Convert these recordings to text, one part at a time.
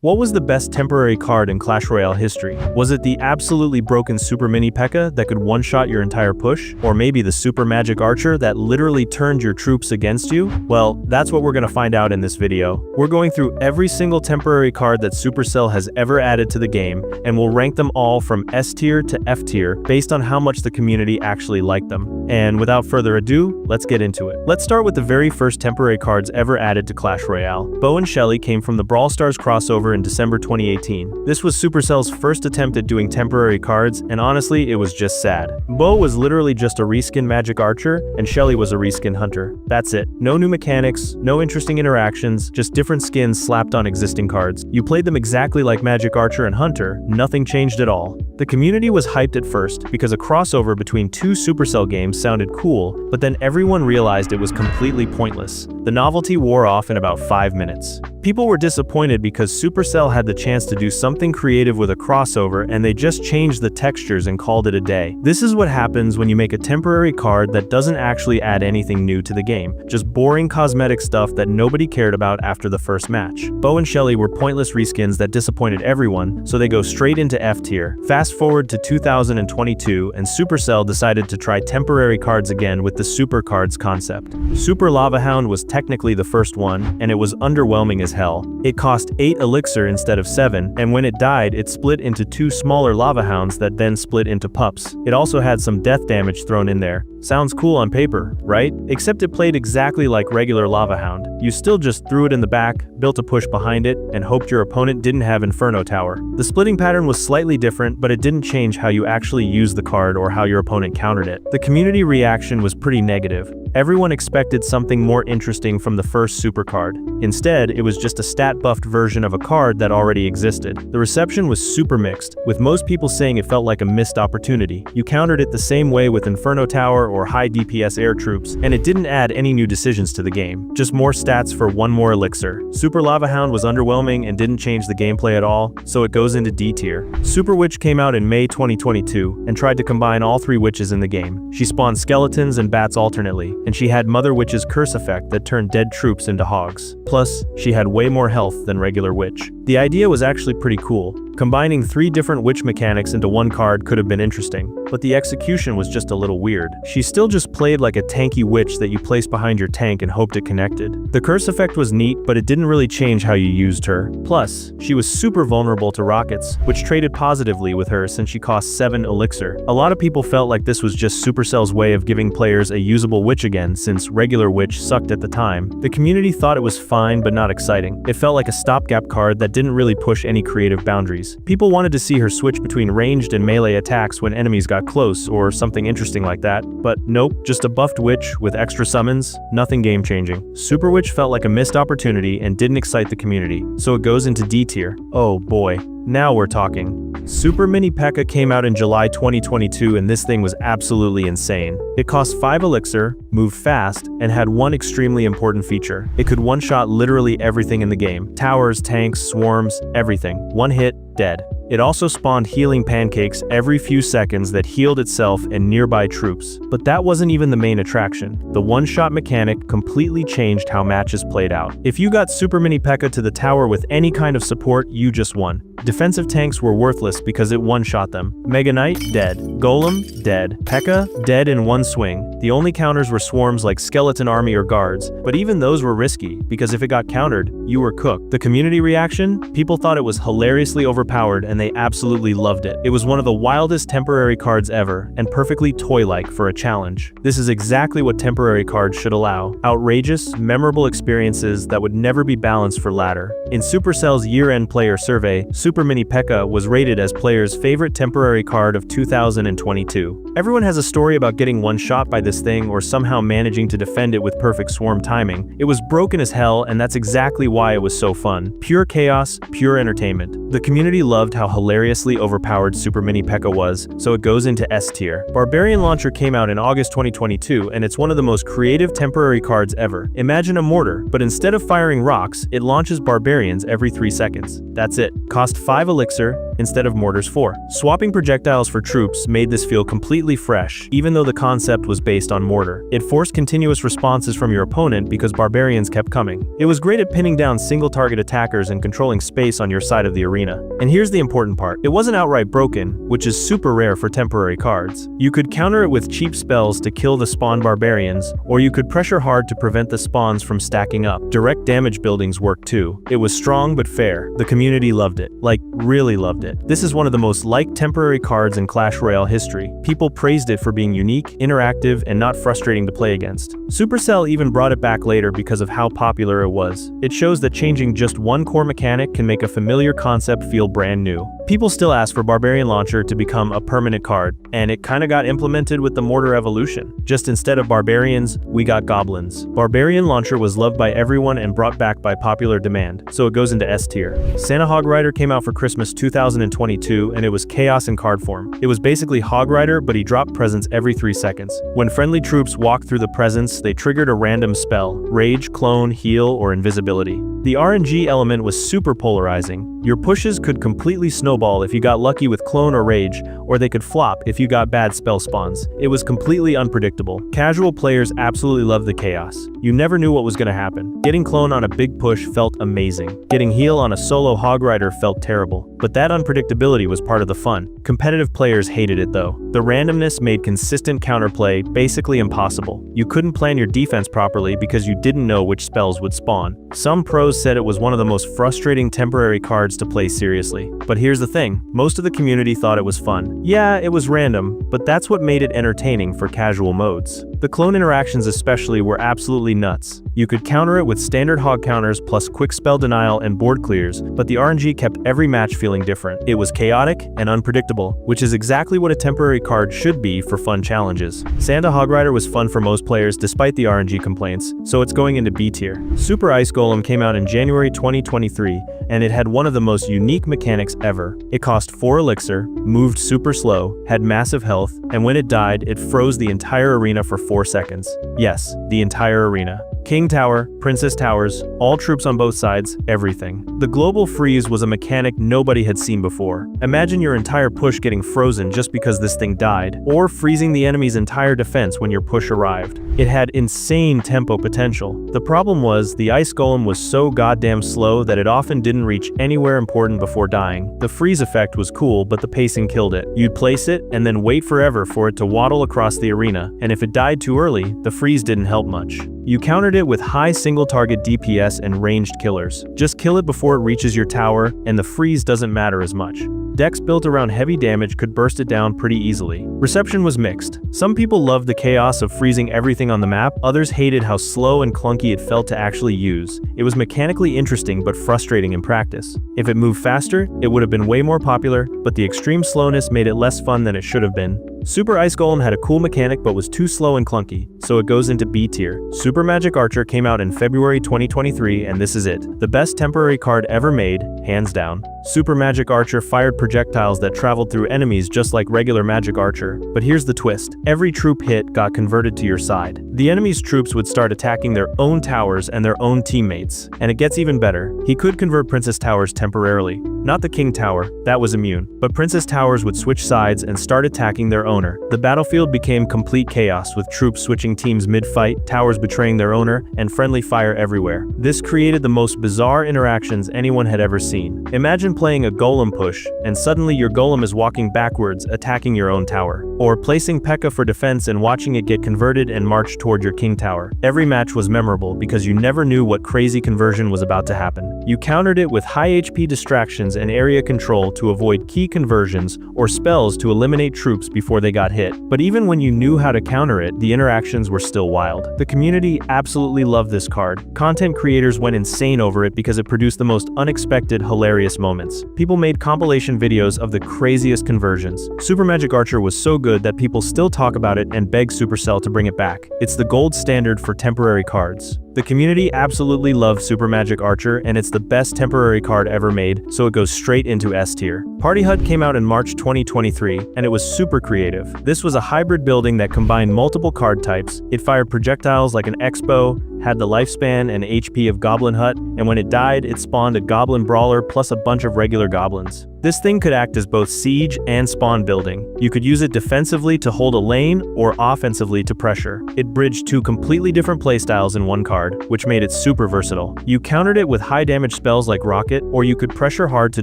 What was the best temporary card in Clash Royale history? Was it the absolutely broken Super Mini P.E.K.K.A. that could one-shot your entire push? Or maybe the Super Magic Archer that literally turned your troops against you? Well, that's what we're gonna find out in this video. We're going through every single temporary card that Supercell has ever added to the game, and we'll rank them all from S tier to F tier based on how much the community actually liked them. And without further ado, let's get into it. Let's start with the very first temporary cards ever added to Clash Royale. Bo and Shelly came from the Brawl Stars crossover in December 2018. This was Supercell's first attempt at doing temporary cards, and honestly, it was just sad. Bo was literally just a reskin Magic Archer, and Shelly was a reskin Hunter. That's it. No new mechanics, no interesting interactions, just different skins slapped on existing cards. You played them exactly like Magic Archer and Hunter, nothing changed at all. The community was hyped at first because a crossover between two Supercell games sounded cool, but then everyone realized it was completely pointless. The novelty wore off in about 5 minutes. People were disappointed because Supercell had the chance to do something creative with a crossover and they just changed the textures and called it a day. This is what happens when you make a temporary card that doesn't actually add anything new to the game, just boring cosmetic stuff that nobody cared about after the first match. Bo and Shelly were pointless reskins that disappointed everyone, so they go straight into F tier. Fast forward to 2022 and Supercell decided to try temporary cards again with the Super Cards concept. Super Lava Hound was technically the first one, and it was underwhelming as hell. It cost 8 elixir instead of 7, and when it died, it split into 2 smaller lava hounds that then split into pups. It also had some death damage thrown in there. Sounds cool on paper, right? Except it played exactly like regular lava hound. You still just threw it in the back, built a push behind it, and hoped your opponent didn't have Inferno Tower. The splitting pattern was slightly different, but it didn't change how you actually used the card or how your opponent countered it. The community reaction was pretty negative. Everyone expected something more interesting from the first super card. Instead, it was just a stat-buffed version of a card that already existed. The reception was super mixed, with most people saying it felt like a missed opportunity. You countered it the same way with Inferno Tower or high DPS air troops, and it didn't add any new decisions to the game. Just more stats for 1 more elixir. Super Lava Hound was underwhelming and didn't change the gameplay at all, so it goes into D tier. Super Witch came out in May 2022 and tried to combine all 3 witches in the game. She spawned skeletons and bats alternately, and she had Mother Witch's curse effect that turned dead troops into hogs. Plus, she had way more health than regular witch. The idea was actually pretty cool. Combining 3 different witch mechanics into one card could have been interesting, but the execution was just a little weird. She still just played like a tanky witch that you placed behind your tank and hoped it connected. The curse effect was neat, but it didn't really change how you used her. Plus, she was super vulnerable to rockets, which traded positively with her since she cost 7 elixir. A lot of people felt like this was just Supercell's way of giving players a usable witch again, since regular witch sucked at the time. The community thought it was fine but not exciting. It felt like a stopgap card that didn't really push any creative boundaries. People wanted to see her switch between ranged and melee attacks when enemies got close, or something interesting like that, but nope, just a buffed witch with extra summons, nothing game-changing. Super Witch felt like a missed opportunity and didn't excite the community, so it goes into D tier. Oh boy. Now we're talking. Super Mini P.E.K.K.A. came out in July 2022 and this thing was absolutely insane. It cost 5 elixir, moved fast, and had one extremely important feature. It could one-shot literally everything in the game. Towers, tanks, swarms, everything. One hit, dead. It also spawned healing pancakes every few seconds that healed itself and nearby troops. But that wasn't even the main attraction. The one-shot mechanic completely changed how matches played out. If you got Super Mini P.E.K.K.A. to the tower with any kind of support, you just won. Defensive tanks were worthless because it one-shot them. Mega Knight, dead. Golem, dead. P.E.K.K.A., dead in one swing. The only counters were swarms like skeleton army or guards, but even those were risky, because if it got countered, you were cooked. The community reaction? People thought it was hilariously overpowered and they absolutely loved it. It was one of the wildest temporary cards ever, and perfectly toy-like for a challenge. This is exactly what temporary cards should allow. Outrageous, memorable experiences that would never be balanced for ladder. In Supercell's year-end player survey, Super Mini P.E.K.K.A. was rated as players' favorite temporary card of 2022. Everyone has a story about getting one-shot by this thing or somehow managing to defend it with perfect swarm timing. It was broken as hell, and that's exactly why it was so fun. Pure chaos, pure entertainment. The community loved how hilariously overpowered Super Mini P.E.K.K.A. was, so it goes into S tier. Barbarian Launcher came out in August 2022, and it's one of the most creative temporary cards ever. Imagine a mortar, but instead of firing rocks, it launches barbarians every 3 seconds. That's it. Cost 5 elixir, instead of mortars 4. Swapping projectiles for troops made this feel completely fresh, even though the concept was based on mortar. It forced continuous responses from your opponent because barbarians kept coming. It was great at pinning down single-target attackers and controlling space on your side of the arena. And here's the important part. It wasn't outright broken, which is super rare for temporary cards. You could counter it with cheap spells to kill the spawn barbarians, or you could pressure hard to prevent the spawns from stacking up. Direct damage buildings worked too. It was strong but fair. The community loved it. Like, really loved it. This is one of the most liked temporary cards in Clash Royale history. People praised it for being unique, interactive, and not frustrating to play against. Supercell even brought it back later because of how popular it was. It shows that changing just one core mechanic can make a familiar concept feel brand new. People still ask for Barbarian Launcher to become a permanent card, and it kinda got implemented with the Mortar evolution. Just instead of Barbarians, we got Goblins. Barbarian Launcher was loved by everyone and brought back by popular demand, so it goes into S tier. Santa Hog Rider came out for Christmas 2022, and it was chaos in card form. It was basically Hog Rider, but he dropped presents every 3 seconds. When friendly troops walked through the presents, they triggered a random spell: Rage, Clone, Heal, or Invisibility. The RNG element was super polarizing. Your pushes could completely snowball if you got lucky with Clone or Rage, or they could flop if you got bad spell spawns. It was completely unpredictable. Casual players absolutely loved the chaos. You never knew what was going to happen. Getting Clone on a big push felt amazing. Getting Heal on a solo Hog Rider felt terrible. But that unpredictability was part of the fun. Competitive players hated it though. The randomness made consistent counterplay basically impossible. You couldn't plan your defense properly because you didn't know which spells would spawn. Some pros said it was one of the most frustrating temporary cards to play seriously. But here's the thing, most of the community thought it was fun. Yeah, it was random, but that's what made it entertaining for casual modes. The clone interactions especially were absolutely nuts. You could counter it with standard hog counters plus quick spell denial and board clears, but the RNG kept every match feeling different. It was chaotic and unpredictable, which is exactly what a temporary card should be for fun challenges. Santa Hog Rider was fun for most players despite the RNG complaints, so it's going into B tier. Super Ice Golem came out in January 2023, and it had one of the most unique mechanics ever. It cost 4 elixir, moved super slow, had massive health, and when it died, it froze the entire arena for 4 seconds. Yes, the entire arena. King Tower, Princess Towers, all troops on both sides, everything. The global freeze was a mechanic nobody had seen before. Imagine your entire push getting frozen just because this thing died, or freezing the enemy's entire defense when your push arrived. It had insane tempo potential. The problem was, the Ice Golem was so goddamn slow that it often didn't reach anywhere important before dying. The freeze effect was cool, but the pacing killed it. You'd place it, and then wait forever for it to waddle across the arena, and if it died too early, the freeze didn't help much. You countered it with high single-target DPS and ranged killers. Just kill it before it reaches your tower, and the freeze doesn't matter as much. Decks built around heavy damage could burst it down pretty easily. Reception was mixed. Some people loved the chaos of freezing everything on the map, others hated how slow and clunky it felt to actually use. It was mechanically interesting but frustrating in practice. If it moved faster, it would have been way more popular, but the extreme slowness made it less fun than it should have been. Super Ice Golem had a cool mechanic but was too slow and clunky, so it goes into B tier. Super Magic Archer came out in February 2023, and this is it. The best temporary card ever made, hands down. Super Magic Archer fired projectiles that traveled through enemies just like regular Magic Archer. But here's the twist. Every troop hit got converted to your side. The enemy's troops would start attacking their own towers and their own teammates. And it gets even better. He could convert Princess Towers temporarily. Not the King Tower, that was immune. But Princess Towers would switch sides and start attacking their owner. The battlefield became complete chaos, with troops switching teams mid-fight, towers betraying their owner, and friendly fire everywhere. This created the most bizarre interactions anyone had ever seen. Imagine playing a golem push, and suddenly your golem is walking backwards, attacking your own tower. Or placing P.E.K.K.A. for defense and watching it get converted and march toward your King Tower. Every match was memorable because you never knew what crazy conversion was about to happen. You countered it with high HP distractions and area control to avoid key conversions or spells to eliminate troops before they got hit. But even when you knew how to counter it, the interactions were still wild. The community absolutely loved this card. Content creators went insane over it because it produced the most unexpected, hilarious moments. People made compilation videos of the craziest conversions. Super Magic Archer was so good that people still talk about it and beg Supercell to bring it back. It's the gold standard for temporary cards. The community absolutely loves Super Magic Archer, and it's the best temporary card ever made, so it goes straight into S tier. Party Hut came out in March 2023, and it was super creative. This was a hybrid building that combined multiple card types. It fired projectiles like an X-bow, had the lifespan and HP of Goblin Hut, and when it died, it spawned a Goblin Brawler plus a bunch of regular goblins. This thing could act as both siege and spawn building. You could use it defensively to hold a lane or offensively to pressure. It bridged two completely different playstyles in one card, which made it super versatile. You countered it with high damage spells like Rocket, or you could pressure hard to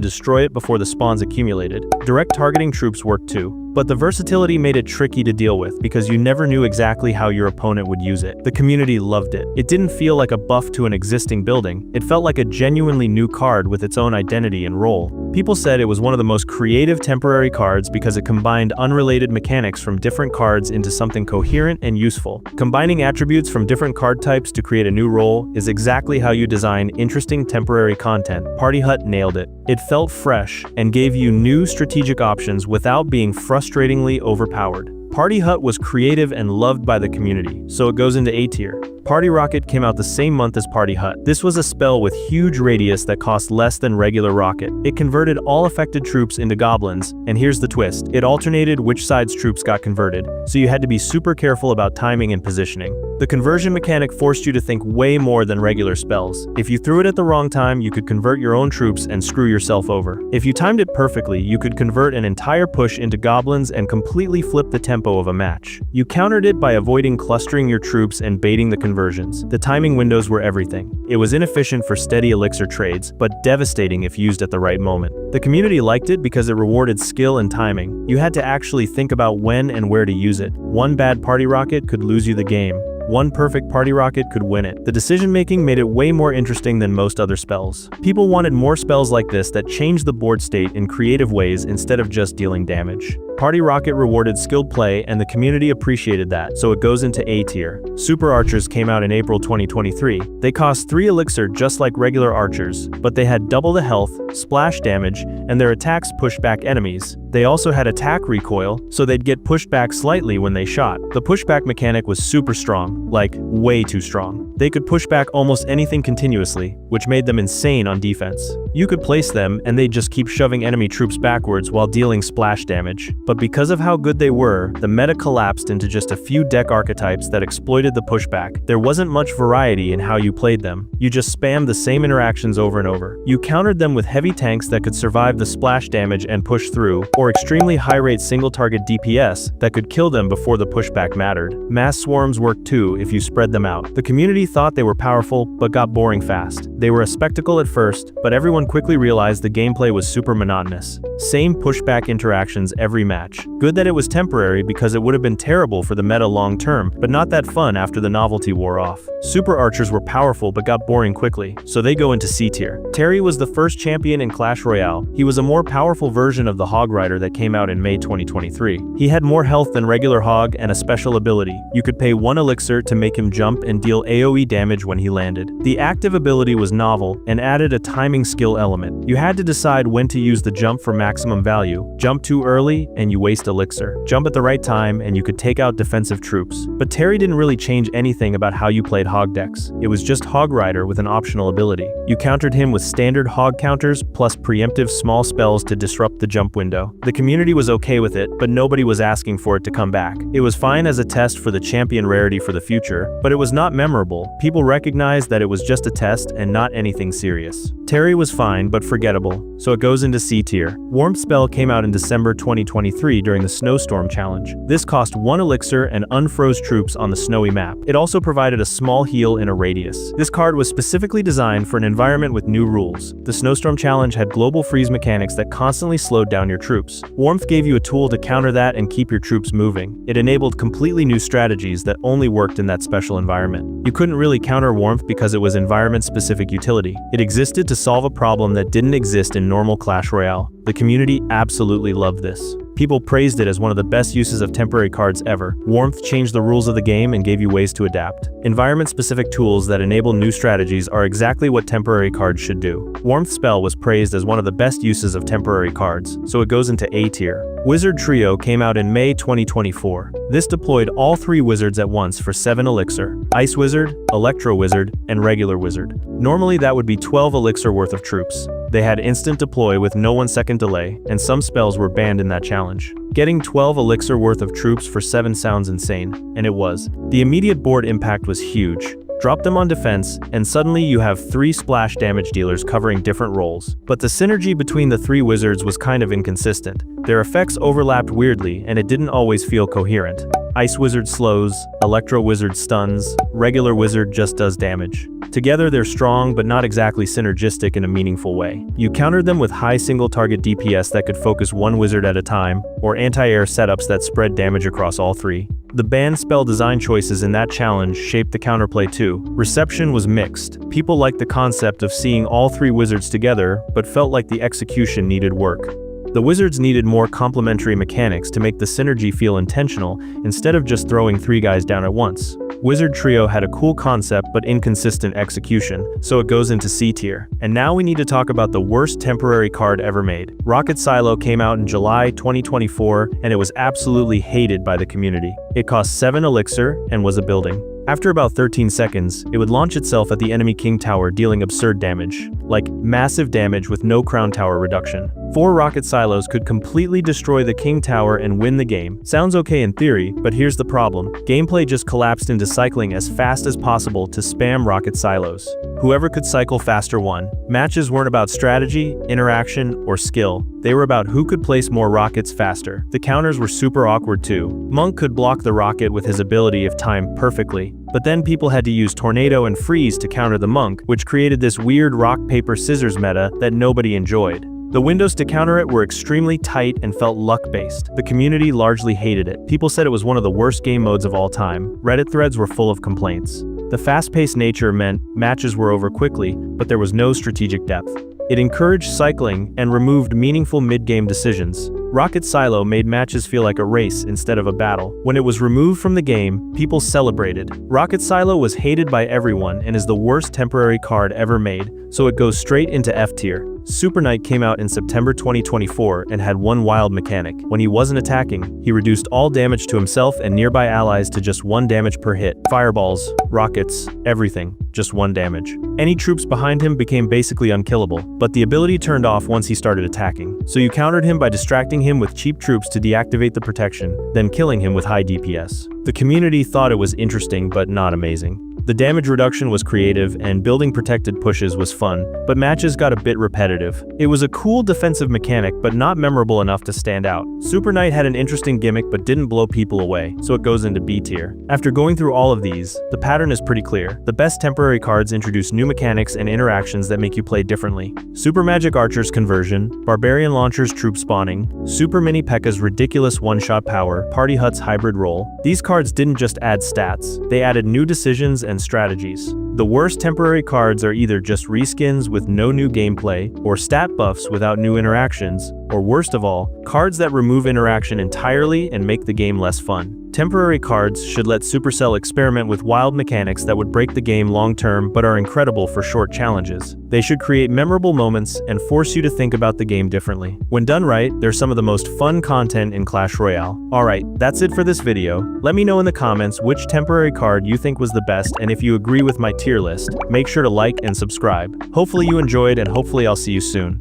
destroy it before the spawns accumulated. Direct targeting troops worked too. But the versatility made it tricky to deal with because you never knew exactly how your opponent would use it. The community loved it. It didn't feel like a buff to an existing building. It felt like a genuinely new card with its own identity and role. People said it was one of the most creative temporary cards because it combined unrelated mechanics from different cards into something coherent and useful. Combining attributes from different card types to create a new role is exactly how you design interesting temporary content. Party Hut nailed it. It felt fresh and gave you new strategic options without being frustratingly overpowered. Party Hut was creative and loved by the community, so it goes into A tier. Party Rocket came out the same month as Party Hut. This was a spell with huge radius that cost less than regular Rocket. It converted all affected troops into goblins, and here's the twist. It alternated which side's troops got converted, so you had to be super careful about timing and positioning. The conversion mechanic forced you to think way more than regular spells. If you threw it at the wrong time, you could convert your own troops and screw yourself over. If you timed it perfectly, you could convert an entire push into goblins and completely flip the tempo of a match. You countered it by avoiding clustering your troops and baiting the conversions. The timing windows were everything. It was inefficient for steady elixir trades, but devastating if used at the right moment. The community liked it because it rewarded skill and timing. You had to actually think about when and where to use it. One bad Party Rocket could lose you the game. One perfect Party Rocket could win it. The decision-making made it way more interesting than most other spells. People wanted more spells like this that changed the board state in creative ways instead of just dealing damage. Party Rocket rewarded skilled play, and the community appreciated that, so it goes into A tier. Super Archers came out in April 2023. They cost 3 elixir just like regular archers, but they had double the health, splash damage, and their attacks pushed back enemies. They also had attack recoil, so they'd get pushed back slightly when they shot. The pushback mechanic was super strong, like way too strong. They could push back almost anything continuously, which made them insane on defense. You could place them, and they'd just keep shoving enemy troops backwards while dealing splash damage. But because of how good they were, the meta collapsed into just a few deck archetypes that exploited the pushback. There wasn't much variety in how you played them. You just spammed the same interactions over and over. You countered them with heavy tanks that could survive the splash damage and push through, or extremely high-rate single-target DPS that could kill them before the pushback mattered. Mass swarms worked too if you spread them out. The community thought they were powerful, but got boring fast. They were a spectacle at first, but everyone quickly realized the gameplay was super monotonous. Same pushback interactions every match. Good that it was temporary because it would have been terrible for the meta long term, but not that fun after the novelty wore off. Super Archers were powerful but got boring quickly, so they go into C tier. Terry was the first champion in Clash Royale. He was a more powerful version of the Hog Rider that came out in May 2023. He had more health than regular Hog and a special ability. You could pay 1 elixir to make him jump and deal AoE damage when he landed. The active ability was novel and added a timing skill element. You had to decide when to use the jump for maximum value. Jump too early and you waste elixir. Jump at the right time and you could take out defensive troops. But Terry didn't really change anything about how you played Hog decks. It was just Hog Rider with an optional ability. You countered him with standard Hog counters plus preemptive small spells to disrupt the jump window. The community was okay with it, but nobody was asking for it to come back. It was fine as a test for the champion rarity for the future, but it was not memorable. People recognized that it was just a test and not anything serious. Terry was fine but forgettable, so it goes into C tier. Warmth spell came out in December 2023 during the Snowstorm Challenge. This cost 1 elixir and unfroze troops on the snowy map. It also provided a small heal in a radius. This card was specifically designed for an environment with new rules. The Snowstorm Challenge had global freeze mechanics that constantly slowed down your troops. Warmth gave you a tool to counter that and keep your troops moving. It enabled completely new strategies that only worked in that special environment. You couldn't really counter Warmth because it was environment-specific utility. It existed to solve a problem that didn't exist in normal Clash Royale. The community absolutely loved this. People praised it as one of the best uses of temporary cards ever. Warmth changed the rules of the game and gave you ways to adapt. Environment-specific tools that enable new strategies are exactly what temporary cards should do. Warmth spell was praised as one of the best uses of temporary cards, so it goes into A tier. Wizard Trio came out in May 2024. This deployed all 3 wizards at once for 7 elixir: Ice Wizard, Electro Wizard, and Regular Wizard. Normally that would be 12 elixir worth of troops. They had instant deploy with no 1-second delay, and some spells were banned in that challenge. Getting 12 elixir worth of troops for 7 sounds insane, and it was. The immediate board impact was huge. Drop them on defense, and suddenly you have 3 splash damage dealers covering different roles. But the synergy between the 3 wizards was kind of inconsistent. Their effects overlapped weirdly, and it didn't always feel coherent. Ice Wizard slows, Electro Wizard stuns, Regular Wizard just does damage. Together they're strong but not exactly synergistic in a meaningful way. You countered them with high single target DPS that could focus 1 wizard at a time, or anti-air setups that spread damage across all 3. The banned spell design choices in that challenge shaped the counterplay too. Reception was mixed. People liked the concept of seeing all 3 wizards together, but felt like the execution needed work. The wizards needed more complementary mechanics to make the synergy feel intentional, instead of just throwing 3 guys down at once. Wizard Trio had a cool concept but inconsistent execution, so it goes into C tier. And now we need to talk about the worst temporary card ever made. Rocket Silo came out in July 2024, and it was absolutely hated by the community. It cost 7 elixir and was a building. After about 13 seconds, it would launch itself at the enemy king tower, dealing absurd damage. Like, massive damage with no crown tower reduction. 4 rocket silos could completely destroy the king tower and win the game. Sounds okay in theory, but here's the problem. Gameplay just collapsed into cycling as fast as possible to spam rocket silos. Whoever could cycle faster won. Matches weren't about strategy, interaction, or skill. They were about who could place more rockets faster. The counters were super awkward too. Monk could block the rocket with his ability if timed perfectly, but then people had to use Tornado and Freeze to counter the Monk, which created this weird rock, paper, scissors meta that nobody enjoyed. The windows to counter it were extremely tight and felt luck-based. The community largely hated it. People said it was one of the worst game modes of all time. Reddit threads were full of complaints. The fast-paced nature meant matches were over quickly, but there was no strategic depth. It encouraged cycling and removed meaningful mid-game decisions. Rocket Silo made matches feel like a race instead of a battle. When it was removed from the game, people celebrated. Rocket Silo was hated by everyone and is the worst temporary card ever made, so it goes straight into F tier. Super Knight came out in September 2024 and had one wild mechanic. When he wasn't attacking, he reduced all damage to himself and nearby allies to just 1 damage per hit. Fireballs, rockets, everything, just 1 damage. Any troops behind him became basically unkillable, but the ability turned off once he started attacking. So you countered him by distracting him with cheap troops to deactivate the protection, then killing him with high DPS. The community thought it was interesting but not amazing. The damage reduction was creative, and building protected pushes was fun, but matches got a bit repetitive. It was a cool defensive mechanic, but not memorable enough to stand out. Super Knight had an interesting gimmick but didn't blow people away, so it goes into B tier. After going through all of these, the pattern is pretty clear. The best temporary cards introduce new mechanics and interactions that make you play differently. Super Magic Archer's conversion, Barbarian Launcher's troop spawning, Super Mini P.E.K.K.'s ridiculous one-shot power, Party Hut's hybrid role. These cards didn't just add stats, they added new decisions and strategies. The worst temporary cards are either just reskins with no new gameplay, or stat buffs without new interactions, or worst of all, cards that remove interaction entirely and make the game less fun. Temporary cards should let Supercell experiment with wild mechanics that would break the game long-term but are incredible for short challenges. They should create memorable moments and force you to think about the game differently. When done right, they're some of the most fun content in Clash Royale. Alright, that's it for this video. Let me know in the comments which temporary card you think was the best, and if you agree with my tier list, make sure to like and subscribe. Hopefully you enjoyed, and hopefully I'll see you soon.